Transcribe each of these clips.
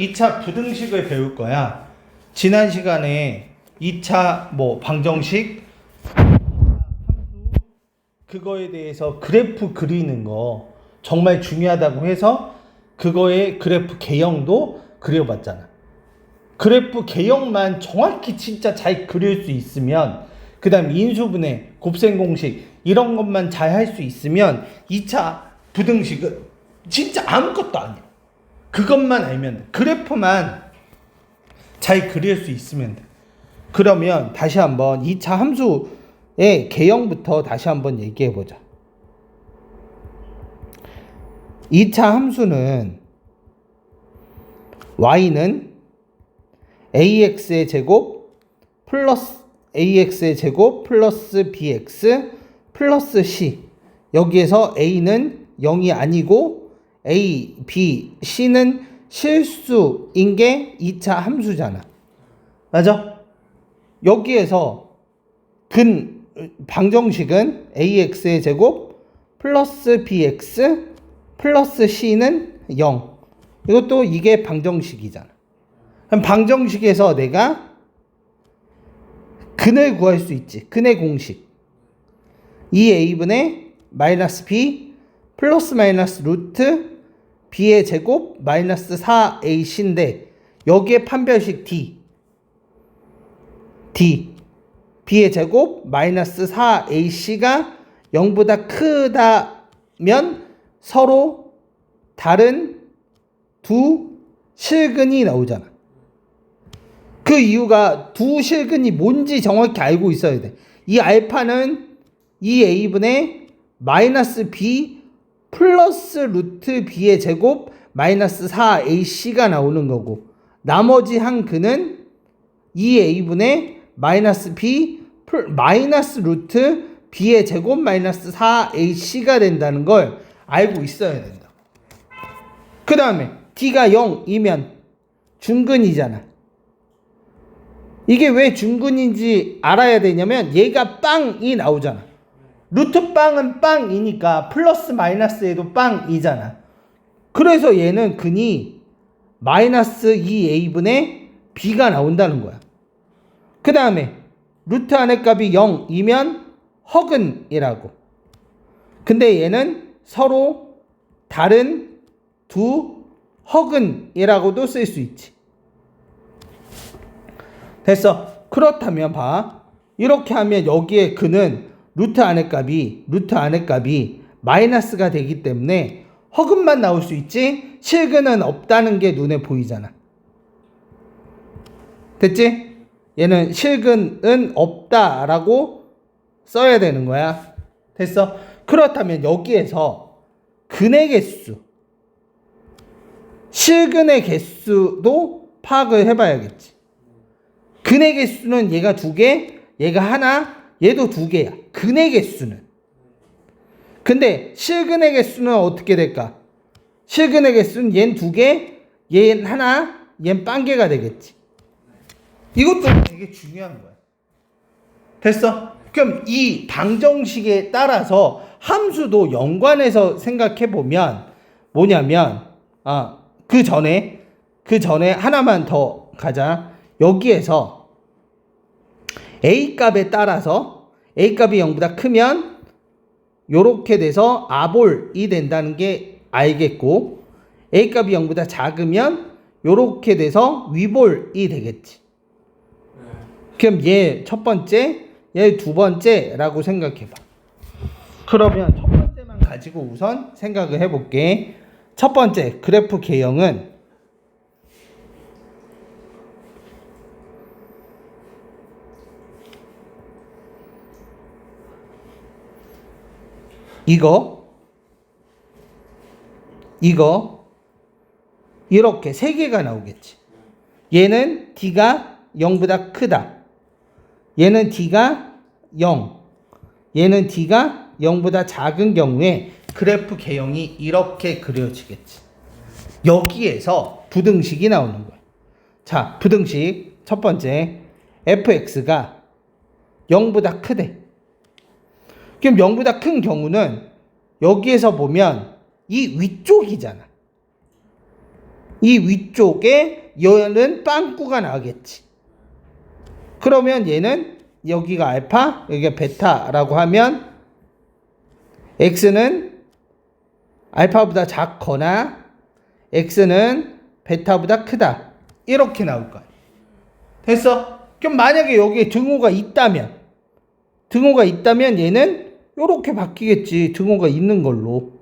2차 부등식을 배울 거야. 지난 시간에 2차 방정식, 함수, 그거에 대해서 그래프 그리는 거 정말 중요하다고 해서 그거의 그래프 개형도 그려봤잖아. 그래프 개형만 정확히 진짜 잘 그릴 수 있으면, 그 다음 인수분해, 곱셈 공식 이런 것만 잘 할 수 있으면 2차 부등식은 진짜 아무것도 아니야. 그것만 알면 돼. 그래프만 잘 그릴 수 있으면 돼. 그러면 다시 한번 2차 함수의 개형부터 다시 한번 얘기해 보자. 2차 함수는 y는 ax의 제곱 플러스 ax의 제곱 플러스 bx 플러스 c, 여기에서 a는 0이 아니고 a, b, c는 실수인 게 2차 함수잖아. 맞아? 여기에서 방정식은 ax의 제곱 플러스 bx 플러스 c는 0. 이것도 이게 방정식이잖아. 그럼 방정식에서 내가 근을 구할 수 있지. 근의 공식. 2a분의 마이너스 b 플러스 마이너스 루트 b의 제곱 마이너스 4ac인데 여기에 판별식 d b의 제곱 마이너스 4ac가 0보다 크다면 서로 다른 두 실근이 나오잖아. 그 이유가 두 실근이 뭔지 정확히 알고 있어야 돼. 이 알파는 2a분의 마이너스 b 플러스 루트 b의 제곱 마이너스 4ac가 나오는 거고, 나머지 한 근은 2a분의 마이너스 b 마이너스 루트 b의 제곱 마이너스 4ac가 된다는 걸 알고 있어야 된다. 그 다음에 d가 0이면 중근이잖아. 이게 왜 중근인지 알아야 되냐면 얘가 빵이 나오잖아. 루트 빵은 빵이니까 플러스 마이너스에도 빵이잖아. 그래서 얘는 근이 마이너스 2a분의 b가 나온다는 거야. 그 다음에 루트 안의 값이 0이면 허근이라고. 근데 얘는 서로 다른 두 허근이라고도 쓸 수 있지. 됐어. 그렇다면 봐. 이렇게 하면 여기에 근은 루트 안의 값이 마이너스가 되기 때문에 허근만 나올 수 있지 실근은 없다는 게 눈에 보이잖아. 됐지? 얘는 실근은 없다라고 써야 되는 거야. 됐어? 그렇다면 여기에서 근의 개수, 실근의 개수도 파악을 해봐야겠지. 근의 개수는 얘가 2개, 얘가 하나, 얘도 2개야. 근의 개수는. 근데 실근의 개수는 어떻게 될까? 실근의 개수는 얘는 2개, 얘는 하나, 얘는 빵개가 되겠지. 이것도 되게 중요한 거야. 됐어? 그럼 이 방정식에 따라서 함수도 연관해서 생각해 보면 뭐냐면, 그 전에 하나만 더 가자. 여기에서 a 값에 따라서 a 값이 0보다 크면 요렇게 돼서 아볼이 된다는 게 알겠고, a 값이 0보다 작으면 요렇게 돼서 위볼이 되겠지. 그럼 얘 첫 번째, 얘 두 번째라고 생각해봐. 그러면 첫 번째만 가지고 우선 생각을 해볼게. 첫 번째 그래프 개형은 이거 이렇게 세 개가 나오겠지. 얘는 d가 0보다 크다. 얘는 d가 0. 얘는 d가 0보다 작은 경우에 그래프 개형이 이렇게 그려지겠지. 여기에서 부등식이 나오는 거야. 자, 부등식 첫 번째, fx가 0보다 크대. 그럼 0보다 큰 경우는 여기에서 보면 이 위쪽이잖아. 이 위쪽에 얘는 빵꾸가 나겠지. 그러면 얘는 여기가 알파, 여기가 베타라고 하면 x는 알파보다 작거나 x는 베타보다 크다. 이렇게 나올 거야. 됐어? 그럼 만약에 여기에 등호가 있다면 얘는 이렇게 바뀌겠지. 등호가 있는 걸로.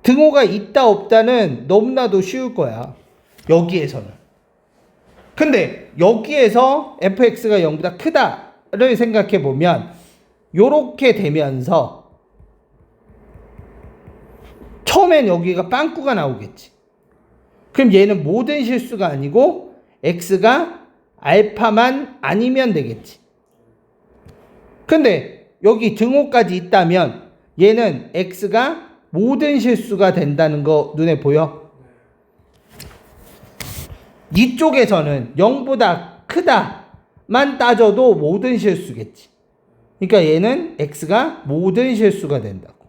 등호가 있다 없다는 너무나도 쉬울 거야. 여기에서는. 근데 여기에서 fx가 0보다 크다를 생각해 보면 요렇게 되면서 처음엔 여기가 빵꾸가 나오겠지. 그럼 얘는 모든 실수가 아니고 x가 알파만 아니면 되겠지. 근데 여기 등호까지 있다면 얘는 x가 모든 실수가 된다는 거 눈에 보여? 이쪽에서는 0보다 크다만 따져도 모든 실수겠지. 그러니까 얘는 x가 모든 실수가 된다고.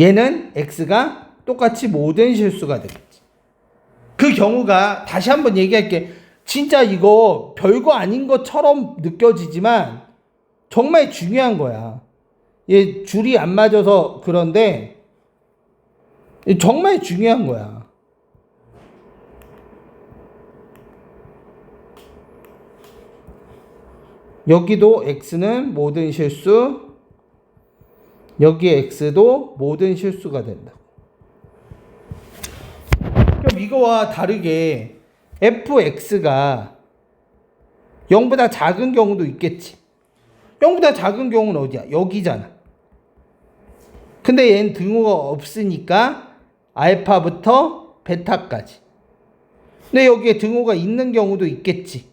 얘는 x가 똑같이 모든 실수가 되겠지. 그 경우가 다시 한번 얘기할게. 진짜 이거 별거 아닌 것처럼 느껴지지만 정말 중요한 거야. 얘 줄이 안 맞아서 그런데 정말 중요한 거야. 여기도 x는 모든 실수, 여기 x도 모든 실수가 된다. 그럼 이거와 다르게 fx가 0보다 작은 경우도 있겠지. 0보다 작은 경우는 어디야? 여기잖아. 근데 얘는 등호가 없으니까 알파부터 베타까지. 근데 여기에 등호가 있는 경우도 있겠지.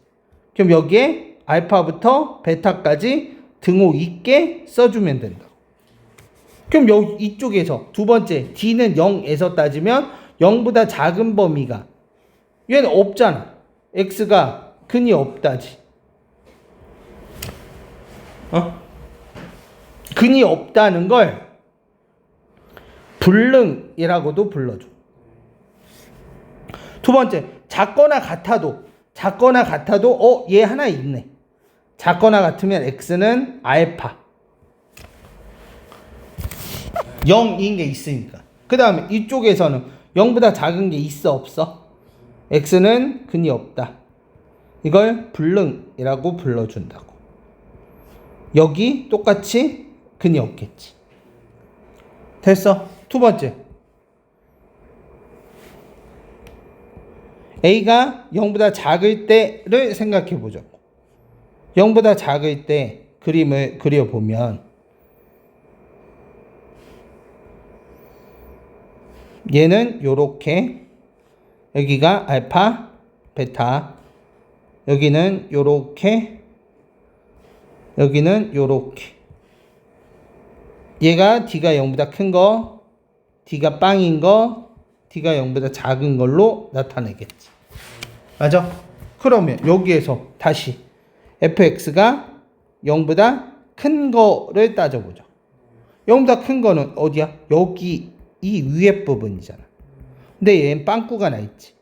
그럼 여기에 알파부터 베타까지 등호 있게 써주면 된다. 그럼 여기 이쪽에서 두 번째 d는 0에서 따지면 0보다 작은 범위가 얘는 없잖아. x가 근이 없다지. 근이 없다는 걸 불능이라고도 불러줘. 두 번째, 작거나 같아도 얘 하나 있네. 작거나 같으면 x는 알파 0인 게 있으니까. 그 다음에 이쪽에서는 0보다 작은 게 있어 없어? x는 근이 없다. 이걸 불능이라고 불러준다고. 여기 똑같이 근이 없겠지. 됐어. 두 번째, a가 0보다 작을 때를 생각해 보자고. 0보다 작을 때 그림을 그려보면 얘는 요렇게, 여기가 알파, 베타, 여기는 요렇게, 여기는 요렇게. 얘가 d가 0보다 큰 거, d가 빵인 거, d가 0보다 작은 걸로 나타내겠지. 맞아? 그러면 여기에서 다시 fx가 0보다 큰 거를 따져보자. 0보다 큰 거는 어디야? 여기 이 위에 부분이잖아. 근데 얘는 빵꾸가 나 있지.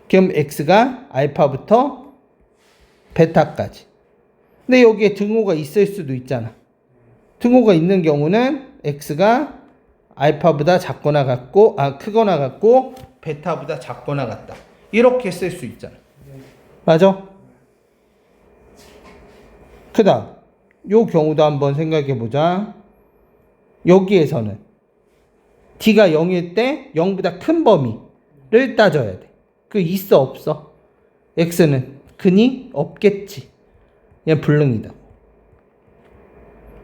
그럼 x가 알파부터 베타까지. 근데 여기에 등호가 있을 수도 있잖아. 등호가 있는 경우는 x가 알파보다 작거나 같고, 크거나 같고, 베타보다 작거나 같다. 이렇게 쓸 수 있잖아. 맞아? 그 다음, 요 경우도 한번 생각해 보자. 여기에서는 d가 0일 때 0보다 큰 범위를 따져야 돼. 그 있어 없어? x는 근이 없겠지. 얘는 불능이다.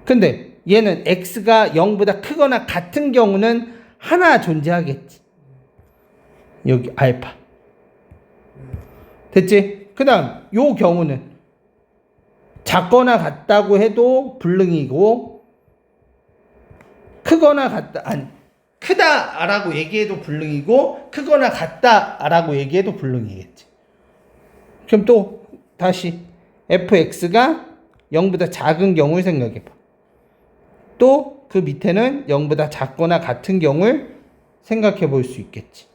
근데 얘는 x가 0보다 크거나 같은 경우는 하나 존재하겠지. 여기 알파. 됐지? 그 다음 요 경우는 작거나 같다고 해도 불능이고, 크거나 같다, 아니 크다라고 얘기해도 불능이고, 크거나 같다라고 얘기해도 불능이겠지. 그럼 또 다시 fx가 0보다 작은 경우를 생각해봐. 또 그 밑에는 0보다 작거나 같은 경우를 생각해 볼 수 있겠지.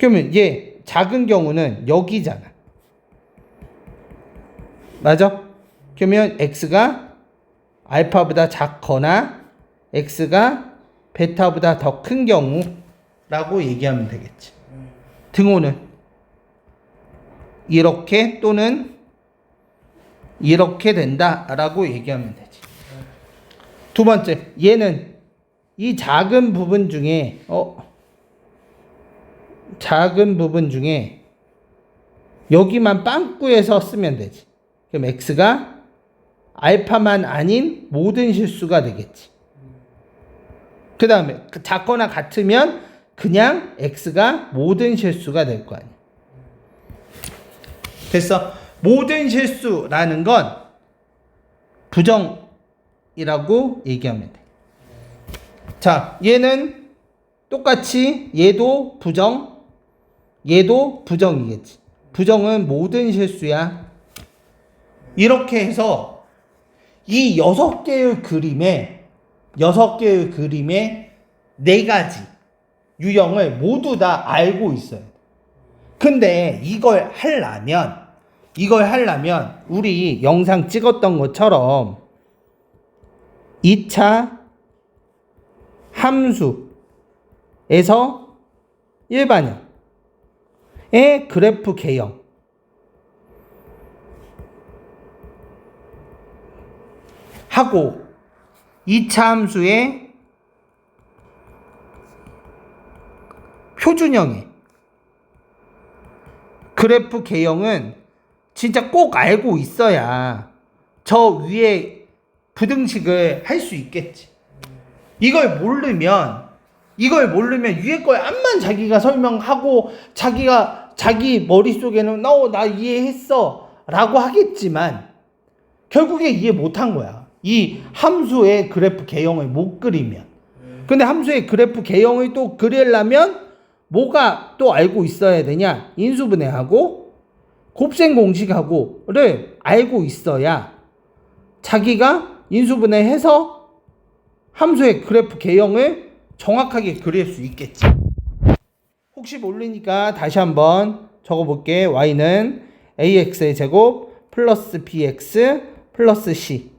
그러면 얘 작은 경우는 여기잖아. 맞아? 그러면 x가 알파보다 작거나 x가 베타보다 더 큰 경우라고 얘기하면 되겠지. 등호는 이렇게 또는 이렇게 된다라고 얘기하면 되지. 두 번째, 얘는 이 작은 부분 중에 여기만 빵꾸에서 쓰면 되지. 그럼 x가 알파만 아닌 모든 실수가 되겠지. 그 다음에 작거나 같으면 그냥 x가 모든 실수가 될 거 아니야. 됐어. 모든 실수라는 건 부정이라고 얘기하면 돼. 자, 얘는 똑같이 얘도 부정, 얘도 부정이겠지. 부정은 모든 실수야. 이렇게 해서 이 6개의 그림에 4가지 유형을 모두 다 알고 있어요. 근데 이걸 하려면 우리 영상 찍었던 것처럼 2차 함수에서 일반형의 그래프 개형 하고 2차 함수의 표준형의 그래프 개형은 진짜 꼭 알고 있어야 저 위에 부등식을 할 수 있겠지. 이걸 모르면 위에 거에 암만 자기가 설명하고 자기 머릿속에는 나 이해했어 라고 하겠지만 결국에 이해 못한 거야. 이 함수의 그래프 개형을 못 그리면. 근데 함수의 그래프 개형을 또 그리려면 뭐가 또 알고 있어야 되냐? 인수분해하고 곱셈 공식하고를 알고 있어야 자기가 인수분해해서 함수의 그래프 개형을 정확하게 그릴 수 있겠지. 혹시 모르니까 다시 한번 적어볼게. y는 ax의 제곱 플러스 bx 플러스 c.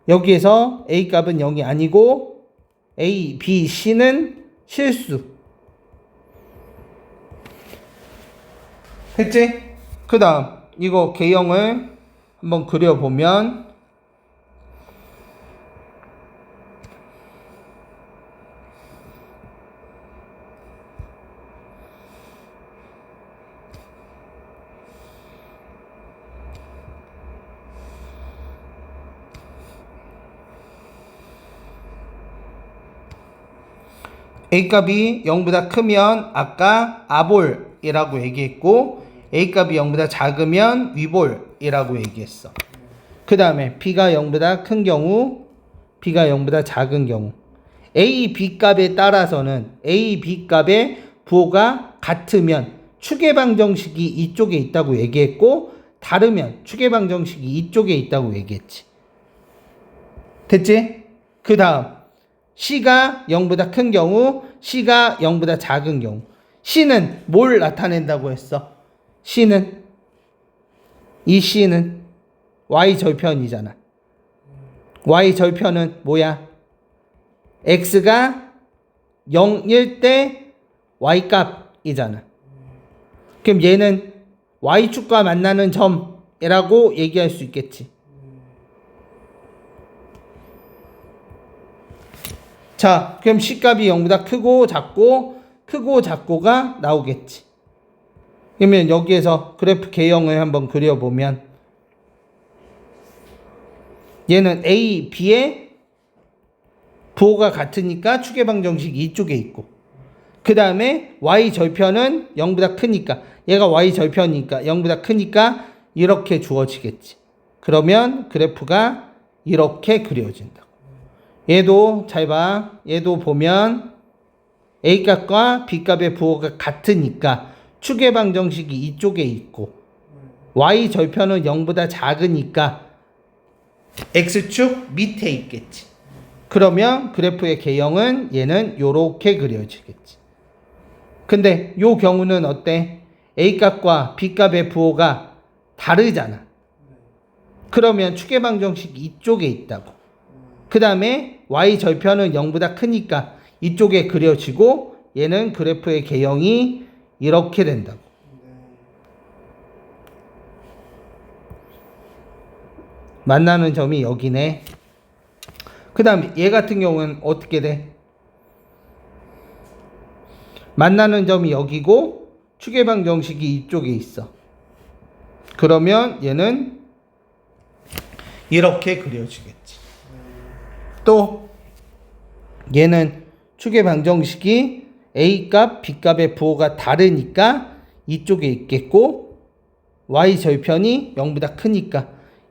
여기에서 a 값은 0이 아니고 a, b, c는 실수. 됐지? 그 다음 이거 개형을 한번 그려보면 A값이 0보다 크면 아까 아볼이라고 얘기했고 A값이 0보다 작으면 위볼이라고 얘기했어. 그 다음에 B가 0보다 큰 경우, B가 0보다 작은 경우 A, B 값에 따라서는 A, B 값의 부호가 같으면 추계방정식이 이쪽에 있다고 얘기했고 다르면 추계방정식이 이쪽에 있다고 얘기했지. 됐지? 그 다음 C가 0보다 큰 경우, C가 0보다 작은 경우. C는 뭘 나타낸다고 했어? C는 Y절편이잖아. Y절편은 뭐야? X가 0일 때 Y값이잖아. 그럼 얘는 Y축과 만나는 점이라고 얘기할 수 있겠지. 자, 그럼 C값이 0보다 크고 작고가 나오겠지. 그러면 여기에서 그래프 개형을 한번 그려보면 얘는 A, B의 부호가 같으니까 추계방정식이 이쪽에 있고 그 다음에 Y절편은 0보다 크니까 얘가 Y절편이니까 0보다 크니까 이렇게 주어지겠지. 그러면 그래프가 이렇게 그려진다. 얘도 잘 봐. 얘도 보면 A값과 B값의 부호가 같으니까 추계방정식이 이쪽에 있고 Y절편은 0보다 작으니까 X축 밑에 있겠지. 그러면 그래프의 개형은 얘는 요렇게 그려지겠지. 근데 요 경우는 어때? A값과 B값의 부호가 다르잖아. 그러면 추계방정식 이쪽에 있다고. 그 다음에 Y 절편은 0보다 크니까 이쪽에 그려지고 얘는 그래프의 개형이 이렇게 된다고. 만나는 점이 여기네. 그 다음에 얘 같은 경우는 어떻게 돼? 만나는 점이 여기고 추계방정식이 이쪽에 있어. 그러면 얘는 이렇게 그려지겠지. 또 얘는 추계방정식이 A값, B값의 부호가 다르니까 이쪽에 있겠고 Y절편이 0보다 크니까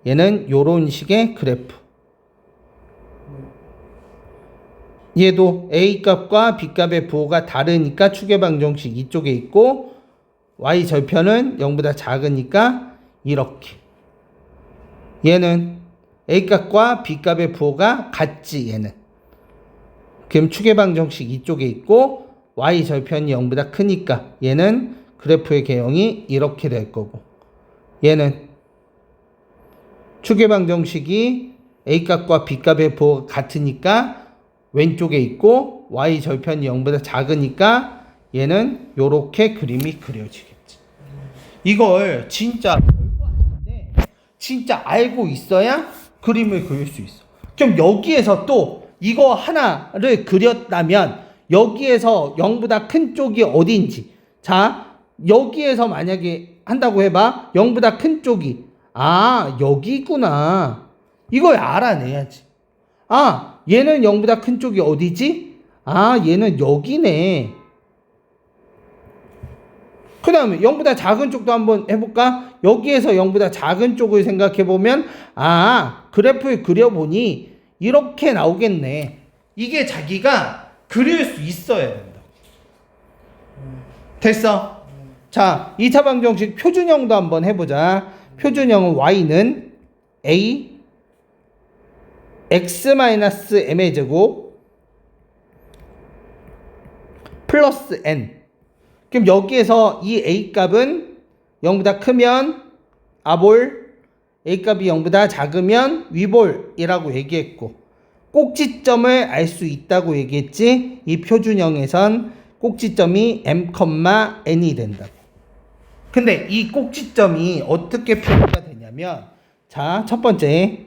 얘는 요런 식의 그래프. 얘도 A값과 B값의 부호가 다르니까 추계방정식 이쪽에 있고 Y절편은 0보다 작으니까 이렇게. 얘는 A값과 B값의 부호가 같지 얘는. 그럼 추계방정식 이쪽에 있고 Y절편이 0보다 크니까 얘는 그래프의 개형이 이렇게 될 거고 얘는 추계방정식이 A값과 B값의 부호가 같으니까 왼쪽에 있고 Y절편이 0보다 작으니까 얘는 요렇게 그림이 그려지겠지. 이걸 진짜 별거 아닌데 진짜 알고 있어야 그림을 그릴 수 있어. 그럼 여기에서 또 이거 하나를 그렸다면 여기에서 0보다 큰 쪽이 어디인지, 자 여기에서 만약에 한다고 해봐. 0보다 큰 쪽이 여기구나. 이걸 알아내야지. 얘는 0보다 큰 쪽이 어디지? 얘는 여기네. 그 다음에 0보다 작은 쪽도 한번 해볼까? 여기에서 0보다 작은 쪽을 생각해보면 그래프를 그려보니 이렇게 나오겠네. 이게 자기가 그릴 수 있어야 된다. 됐어? 자, 2차 방정식 표준형도 한번 해보자. 표준형은 y는 a x-m의 제곱 플러스 n. 그럼 여기에서 이 a 값은 0보다 크면 아볼, a 값이 0보다 작으면 위볼이라고 얘기했고 꼭지점을 알 수 있다고 얘기했지. 이 표준형에선 꼭지점이 m,n이 된다고. 근데 이 꼭지점이 어떻게 표기가 되냐면, 자, 첫 번째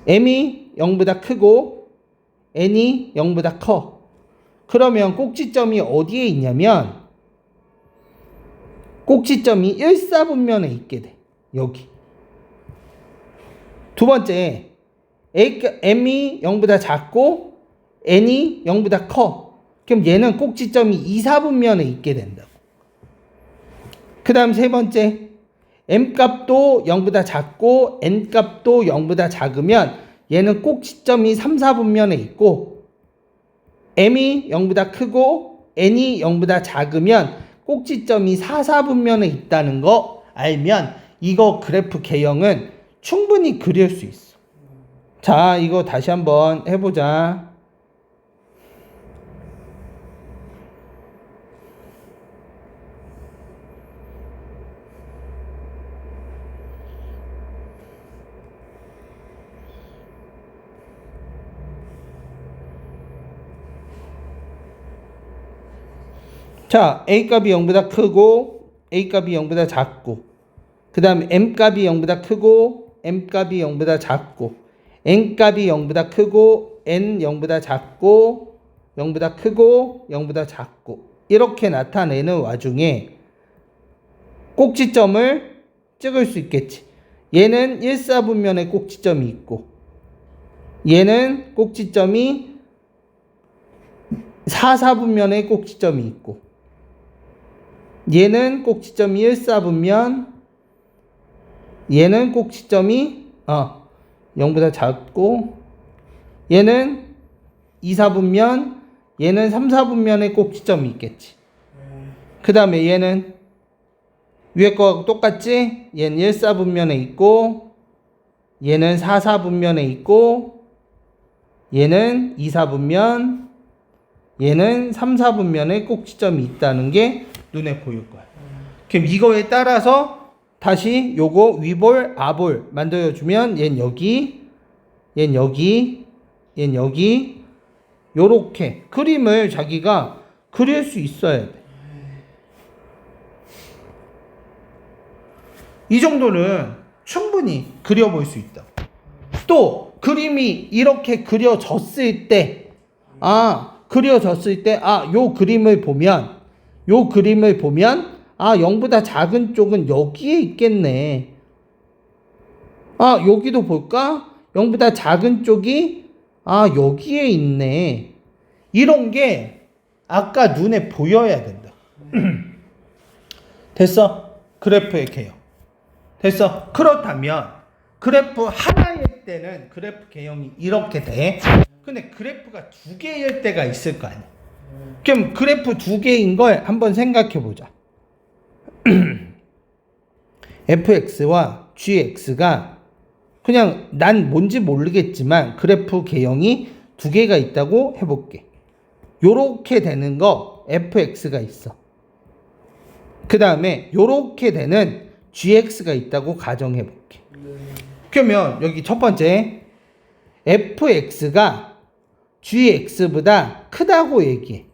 m이 0보다 크고 n이 0보다 커. 그러면 꼭지점이 어디에 있냐면 꼭지점이 1사분면에 있게 돼. 여기. 두 번째, m이 0보다 작고 n이 0보다 커. 그럼 얘는 꼭지점이 2사분면에 있게 된다고. 그 다음 세 번째, m값도 0보다 작고 n값도 0보다 작으면 얘는 꼭지점이 3사분면에 있고 m이 0보다 크고 n이 0보다 작으면 꼭지점이 4사분면에 있다는 거 알면 이거 그래프 개형은 충분히 그릴 수 있어. 자, 이거 다시 한번 해보자. 자, A값이 0보다 크고 A값이 0보다 작고 그 다음에 M값이 0보다 크고 M값이 0보다 작고 N값이 0보다 크고 N 0보다 작고 0보다 크고 0보다 작고 이렇게 나타내는 와중에 꼭지점을 찍을 수 있겠지. 얘는 1사분면에 꼭지점이 있고 얘는 꼭지점이 4사분면에 꼭지점이 있고 얘는 꼭지점이 1사분면 얘는 꼭지점이 0보다 작고 얘는 2사분면 얘는 3사분면에 꼭지점이 있겠지. 그 다음에 얘는 위에 거하고 똑같지? 얘는 1사분면에 있고 얘는 4사분면에 있고 얘는 2사분면 얘는 3, 4분면에 꼭지점이 있다는 게 눈에 보일 거야. 그럼 이거에 따라서 다시 요거 위볼, 아볼 만들어주면 얘는 여기, 얘는 여기, 얘는 여기 요렇게 그림을 자기가 그릴 수 있어야 돼. 이 정도는 충분히 그려볼 수 있다. 또 그림이 이렇게 그려졌을 때 요 그림을 보면 0보다 작은 쪽은 여기에 있겠네. 여기도 볼까? 0보다 작은 쪽이 여기에 있네. 이런 게 아까 눈에 보여야 된다. 됐어? 그래프의 개형. 됐어? 그렇다면 그래프 하나일 때는 그래프 개형이 이렇게 돼. 근데 그래프가 두 개일 때가 있을 거 아니야. 그럼 그래프 두 개인 걸 한번 생각해 보자. fx와 gx가 그냥 난 뭔지 모르겠지만 그래프 개형이 두 개가 있다고 해볼게. 요렇게 되는 거 fx가 있어. 그 다음에 요렇게 되는 gx가 있다고 가정해볼게. 그러면 여기 첫 번째 fx가 gx보다 크다고 얘기해.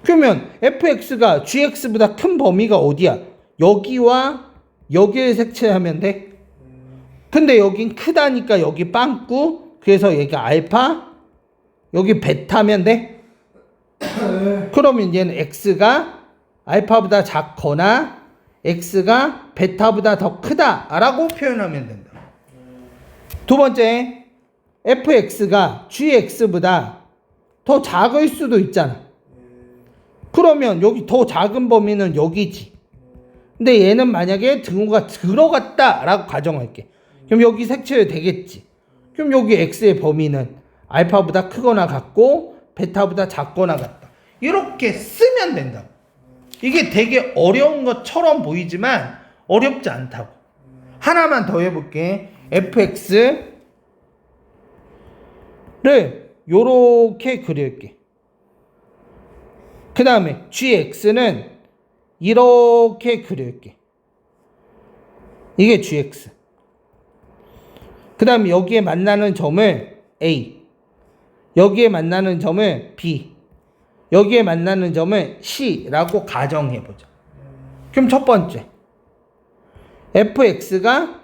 그러면 fx가 gx보다 큰 범위가 어디야? 여기와 여기를 색칠하면 돼. 근데 여긴 크다니까 여기 빵꾸, 그래서 여기가 알파, 여기 베타면 돼. 그러면 얘는 x가 알파보다 작거나 x가 베타보다 더 크다라고 표현하면 된다. 두 번째, fx가 gx보다 더 작을 수도 있잖아. 그러면 여기 더 작은 범위는 여기지. 근데 얘는 만약에 등호가 들어갔다라고 가정할게. 그럼 여기 색칠 되겠지. 그럼 여기 x의 범위는 알파보다 크거나 같고 베타보다 작거나 같다. 이렇게 쓰면 된다고. 이게 되게 어려운 것처럼 보이지만 어렵지 않다고. 하나만 더 해볼게. fx를 요렇게 그릴게. 그 다음에 gx는 이렇게 그릴게. 이게 gx. 그 다음에 여기에 만나는 점을 a, 여기에 만나는 점을 b, 여기에 만나는 점을 c라고 가정해보자. 그럼 첫 번째, fx가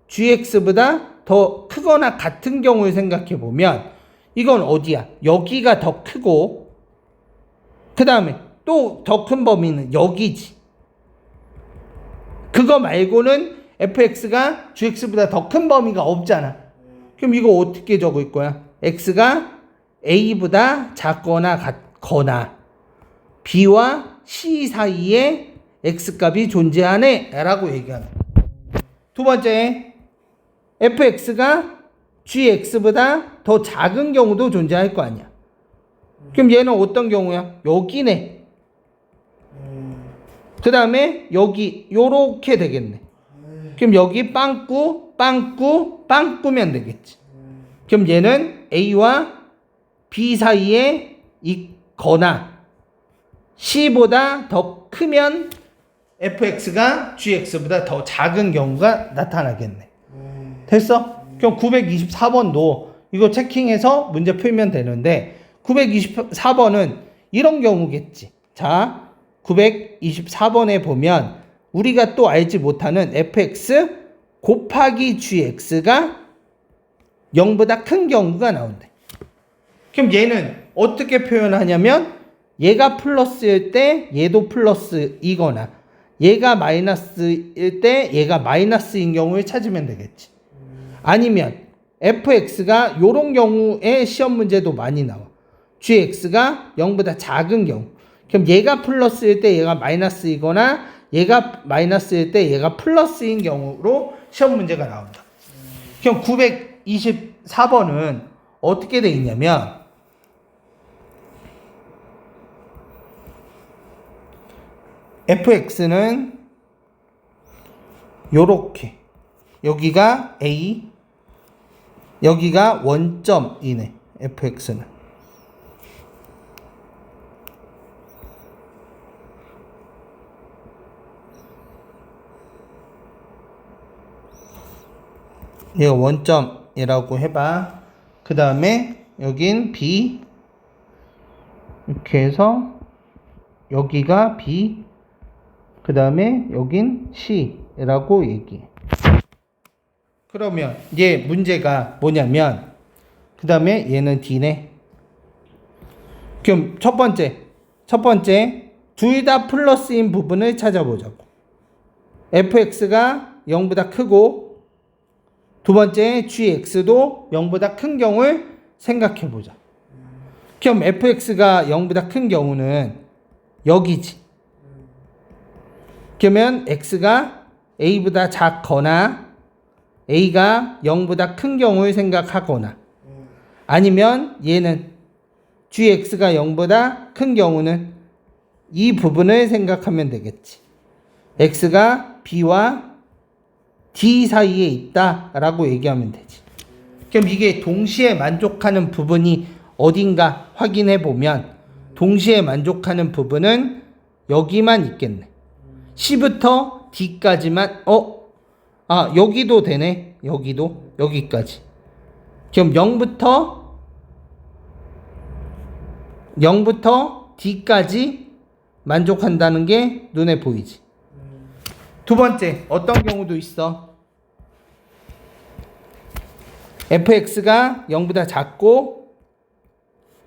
gx보다 더 크거나 같은 경우를 생각해보면 이건 어디야? 여기가 더 크고 그 다음에 또 더 큰 범위는 여기지. 그거 말고는 fx가 gx보다 더 큰 범위가 없잖아. 그럼 이거 어떻게 적을 거야? x가 a보다 작거나 같거나 b와 c 사이에 x값이 존재하네 라고 얘기하는 거야. 두 번째, fx가 gx보다 더 작은 경우도 존재할 거 아니야. 그럼 얘는 어떤 경우야? 여기네. 그 다음에 여기 요렇게 되겠네. 그럼 여기 빵꾸면 되겠지. 그럼 얘는 a와 b 사이에 있거나 c보다 더 크면 fx가 gx보다 더 작은 경우가 나타나겠네. 됐어? 그럼 924번도 이거 체킹해서 문제 풀면 되는데 924번은 이런 경우겠지. 자, 924번에 보면 우리가 또 알지 못하는 fx 곱하기 gx가 0보다 큰 경우가 나온대. 그럼 얘는 어떻게 표현하냐면 얘가 플러스일 때 얘도 플러스이거나 얘가 마이너스일 때 얘가 마이너스인 경우를 찾으면 되겠지. 아니면 fx가 요런 경우에 시험 문제도 많이 나와. gx가 0보다 작은 경우. 그럼 얘가 플러스일 때 얘가 마이너스이거나 얘가 마이너스일 때 얘가 플러스인 경우로 시험 문제가 나온다. 그럼 924번은 어떻게 돼 있냐면 fx는 요렇게 여기가 a 여기가 원점이네. fx는 얘가 원점이라고 해봐. 그 다음에 여긴 B 이렇게 해서 여기가 B 그 다음에 여긴 C라고 얘기해. 그러면 얘 문제가 뭐냐면 그 다음에 얘는 D네. 그럼 첫 번째 둘 다 플러스인 부분을 찾아보자고. fx가 0보다 크고 두 번째 gx도 0보다 큰 경우를 생각해보자. 그럼 fx가 0보다 큰 경우는 여기지. 그러면 x가 a보다 작거나 a가 0보다 큰 경우를 생각하거나 아니면 얘는 gx가 0보다 큰 경우는 이 부분을 생각하면 되겠지. x가 b와 d 사이에 있다라고 얘기하면 되지. 그럼 이게 동시에 만족하는 부분이 어딘가 확인해 보면 동시에 만족하는 부분은 여기만 있겠네. C부터 D까지만 여기도 되네. 여기도 여기까지. 그럼 0부터 D까지 만족한다는 게 눈에 보이지. 두 번째 어떤 경우도 있어. fx가 0보다 작고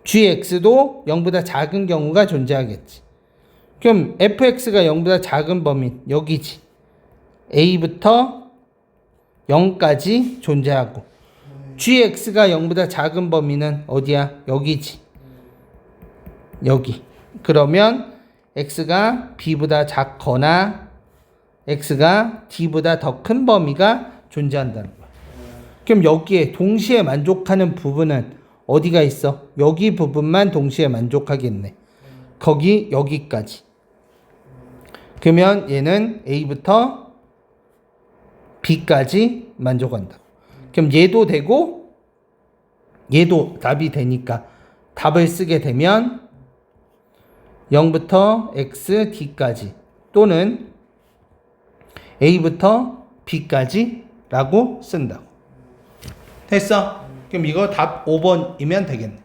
gx도 0보다 작은 경우가 존재하겠지. 그럼 fx가 0보다 작은 범위는 여기지. a부터 0까지 존재하고 gx가 0보다 작은 범위는 어디야? 여기지. 여기. 그러면 x가 b보다 작거나 x가 d보다 더 큰 범위가 존재한다는 거야. 그럼 여기에 동시에 만족하는 부분은 어디가 있어? 여기 부분만 동시에 만족하겠네. 거기 여기까지. 그러면 얘는 a부터 b까지 만족한다. 그럼 얘도 되고 얘도 답이 되니까 답을 쓰게 되면 0부터 x, d까지 또는 a부터 b까지 라고 쓴다고. 됐어? 그럼 이거 답 5번이면 되겠네.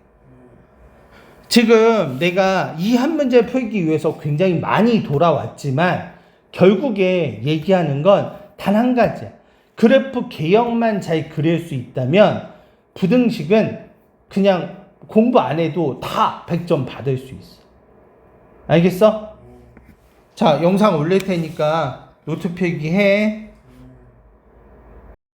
지금 내가 이 한 문제 풀기 위해서 굉장히 많이 돌아왔지만 결국에 얘기하는 건 단 한 가지야. 그래프 개형만 잘 그릴 수 있다면 부등식은 그냥 공부 안 해도 다 100점 받을 수 있어. 알겠어? 자, 영상 올릴 테니까 노트 필기 해.